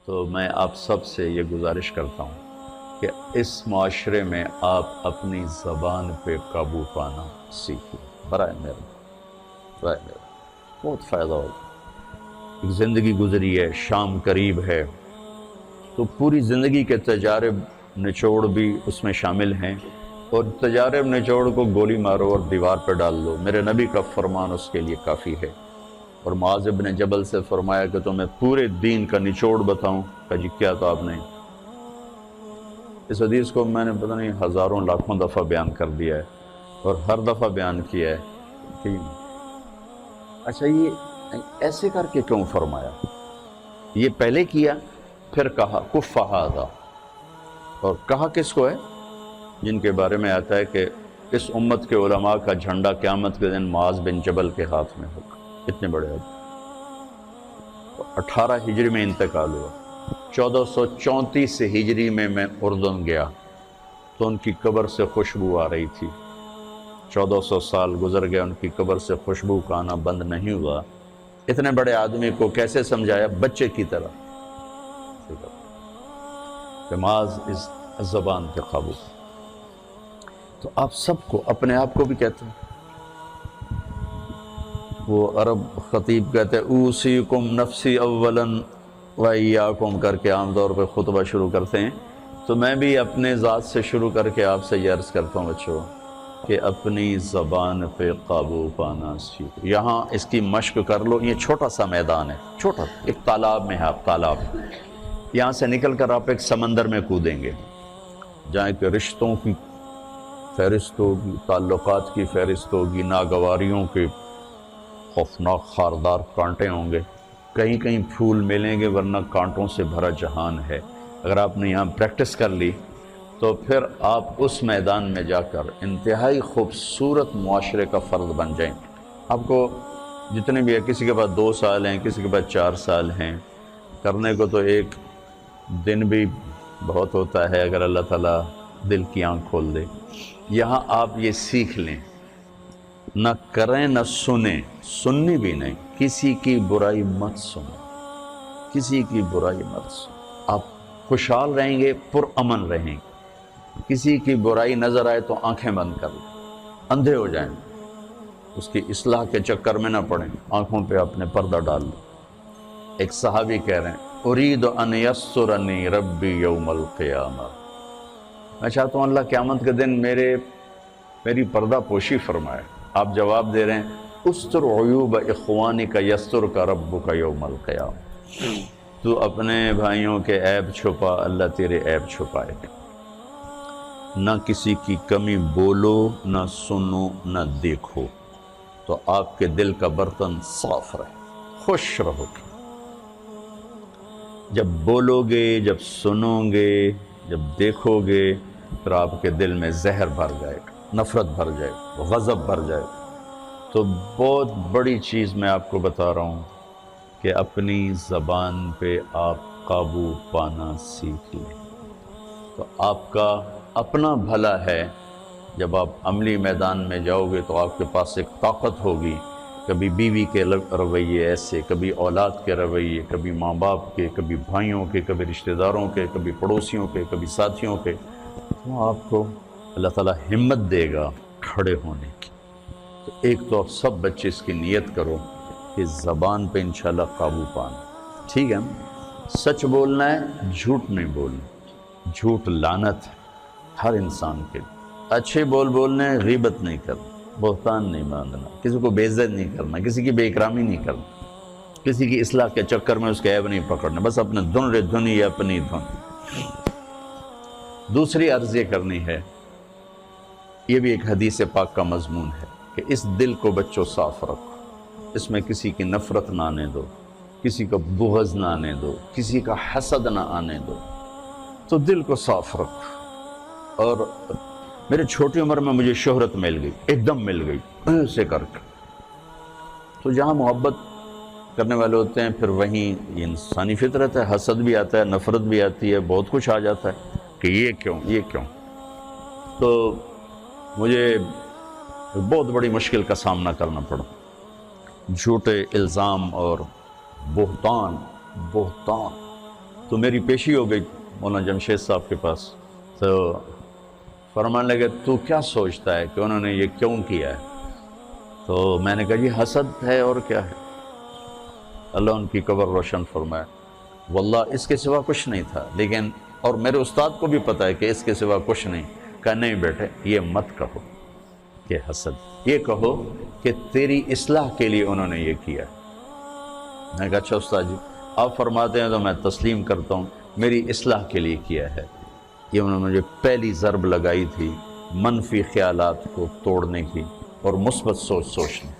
تو میں آپ سب سے یہ گزارش کرتا ہوں کہ اس معاشرے میں آپ اپنی زبان پہ قابو پانا سیکھیں، برائے میرے بہت فائدہ ہوگا۔ ایک زندگی گزری ہے، شام قریب ہے، تو پوری زندگی کے تجارب نچوڑ بھی اس میں شامل ہیں، اور تجارب نچوڑ کو گولی مارو اور دیوار پہ ڈال دو، میرے نبی کا فرمان اس کے لیے کافی ہے۔ اور معاذ بن جبل سے فرمایا کہ تمہیں پورے دین کا نچوڑ بتاؤں، کہا جی کیا تو آپ نے؟ اس حدیث کو میں نے پتہ نہیں ہزاروں لاکھوں دفعہ بیان کر دیا ہے، اور ہر دفعہ بیان کیا ہے کہ اچھا یہ ایسے کر کے کیوں فرمایا؟ یہ پہلے کیا، پھر کہا کف ھذا، اور کہا کس کو ہے؟ جن کے بارے میں آتا ہے کہ اس امت کے علماء کا جھنڈا قیامت کے دن معاذ بن جبل کے ہاتھ میں ہوگا۔ اتنے بڑے آدمی۔ 18 ہجری میں انتقال ہوا، 1434 ہجری میں اردن گیا تو ان کی قبر سے خوشبو آ رہی تھی۔ 1400 سال گزر گئے، ان کی قبر سے خوشبو کا آنا بند نہیں ہوا۔ اتنے بڑے آدمی کو کیسے سمجھایا؟ بچے کی طرح کہ معاذ اس زبان کے قابو۔ تو آپ سب کو، اپنے آپ کو بھی کہتے ہیں، وہ عرب خطیب کہتے ہیں اوصیکم نفسی اولا و ایاکم کر کے عام طور پہ خطبہ شروع کرتے ہیں، تو میں بھی اپنے ذات سے شروع کر کے آپ سے یہ عرض کرتا ہوں بچوں کہ اپنی زبان پہ قابو پانا سیکھو۔ یہاں اس کی مشق کر لو، یہ چھوٹا سا میدان ہے، چھوٹا ایک تالاب میں ہے، آپ تالاب، یہاں سے نکل کر آپ ایک سمندر میں کودیں گے جہاں کہ رشتوں کی فہرست ہوگی، تعلقات کی فہرست ہوگی، ناگواریوں کے خوفناک خاردار کانٹے ہوں گے، کہیں کہیں پھول ملیں گے ورنہ کانٹوں سے بھرا جہان ہے۔ اگر آپ نے یہاں پریکٹس کر لی تو پھر آپ اس میدان میں جا کر انتہائی خوبصورت معاشرے کا فرد بن جائیں۔ آپ کو جتنے بھی ہے، کسی کے پاس 2 سال ہیں، کسی کے پاس 4 سال ہیں، کرنے کو تو ایک دن بھی بہت ہوتا ہے اگر اللہ تعالیٰ دل کی آنکھ کھول دے۔ یہاں آپ یہ سیکھ لیں، نہ کریں نہ سنیں، سننی بھی نہیں، کسی کی برائی مت سنیں، کسی کی برائی مت سنیں۔ آپ خوشحال رہیں گے، پرامن رہیں گے۔ کسی کی برائی نظر آئے تو آنکھیں بند کر لیں، اندھے ہو جائیں، اس کی اصلاح کے چکر میں نہ پڑیں، آنکھوں پہ اپنے پردہ ڈال لیں۔ ایک صحابی کہہ رہے ہیں ارید ان یسترنی ربی یوم القیامہ، میں چاہتا ہوں اللہ قیامت کے دن میری پردہ پوشی فرمائے۔ آپ جواب دے رہے ہیں استر عیوب اخوانک یسترک ربک یوم القیامہ، تو اپنے بھائیوں کے عیب چھپا، اللہ تیرے عیب چھپائے گا۔ نہ کسی کی کمی بولو، نہ سنو، نہ دیکھو، تو آپ کے دل کا برتن صاف رہے، خوش رہو گے۔ جب بولو گے، جب سنو گے، جب دیکھو گے، پھر آپ کے دل میں زہر بھر جائے گا، نفرت بھر جائے گا، غضب بھر جائے گا۔ تو بہت بڑی چیز میں آپ کو بتا رہا ہوں کہ اپنی زبان پہ آپ قابو پانا سیکھ لیں، تو آپ کا اپنا بھلا ہے۔ جب آپ عملی میدان میں جاؤ گے تو آپ کے پاس ایک طاقت ہوگی، کبھی بیوی کے رویے ایسے، کبھی اولاد کے رویے، کبھی ماں باپ کے، کبھی بھائیوں کے، کبھی رشتہ داروں کے، کبھی پڑوسیوں کے، کبھی ساتھیوں کے، تو آپ کو اللہ تعالیٰ ہمت دے گا کھڑے ہونے کی۔ تو ایک تو آپ سب بچے اس کی نیت کرو کہ زبان پہ انشاءاللہ قابو پانا، ٹھیک ہے؟ سچ بولنا ہے، جھوٹ نہیں بولنا، جھوٹ لعنت ہے ہر انسان کے لیے۔ اچھے بولنے، غیبت نہیں کرنا، بہتان نہیں باندھنا، کسی کو بے عزت نہیں کرنا، کسی کی بے اکرامی نہیں کرنا، کسی کی اصلاح کے چکر میں اس کے عیب نہیں پکڑنا، بس اپنے دھن رے دھنی اپنی دھن۔ دوسری عرض یہ کرنی ہے، یہ بھی ایک حدیث پاک کا مضمون ہے کہ اس دل کو بچوں صاف رکھو، اس میں کسی کی نفرت نہ آنے دو، کسی کا بغض نہ آنے دو، کسی کا حسد نہ آنے دو، تو دل کو صاف رکھو۔ اور میرے چھوٹی عمر میں مجھے شہرت مل گئی، ایک دم مل گئی ایسے کر کے، تو جہاں محبت کرنے والے ہوتے ہیں پھر وہیں یہ انسانی فطرت ہے، حسد بھی آتا ہے، نفرت بھی آتی ہے، بہت کچھ آ جاتا ہے کہ یہ کیوں۔ تو مجھے بہت بڑی مشکل کا سامنا کرنا پڑا، جھوٹے الزام اور بہتان تو میری پیشی ہو گئی مولانا جمشید صاحب کے پاس، تو فرمانے لگے تو کیا سوچتا ہے کہ انہوں نے یہ کیوں کیا ہے؟ تو میں نے کہا جی حسد ہے اور کیا ہے۔ اللہ ان کی قبر روشن فرمائے۔ واللہ اس کے سوا کچھ نہیں تھا، لیکن اور میرے استاد کو بھی پتہ ہے کہ اس کے سوا کچھ نہیں۔ کہا نہیں بیٹے یہ مت کہو کہ حسد، یہ کہو کہ تیری اصلاح کے لیے انہوں نے یہ کیا۔ میں نے کہا اچھا استاد جی آپ فرماتے ہیں تو میں تسلیم کرتا ہوں، میری اصلاح کے لیے کیا ہے۔ یہ انہوں نے مجھے پہلی ضرب لگائی تھی منفی خیالات کو توڑنے کی اور مثبت سوچنے۔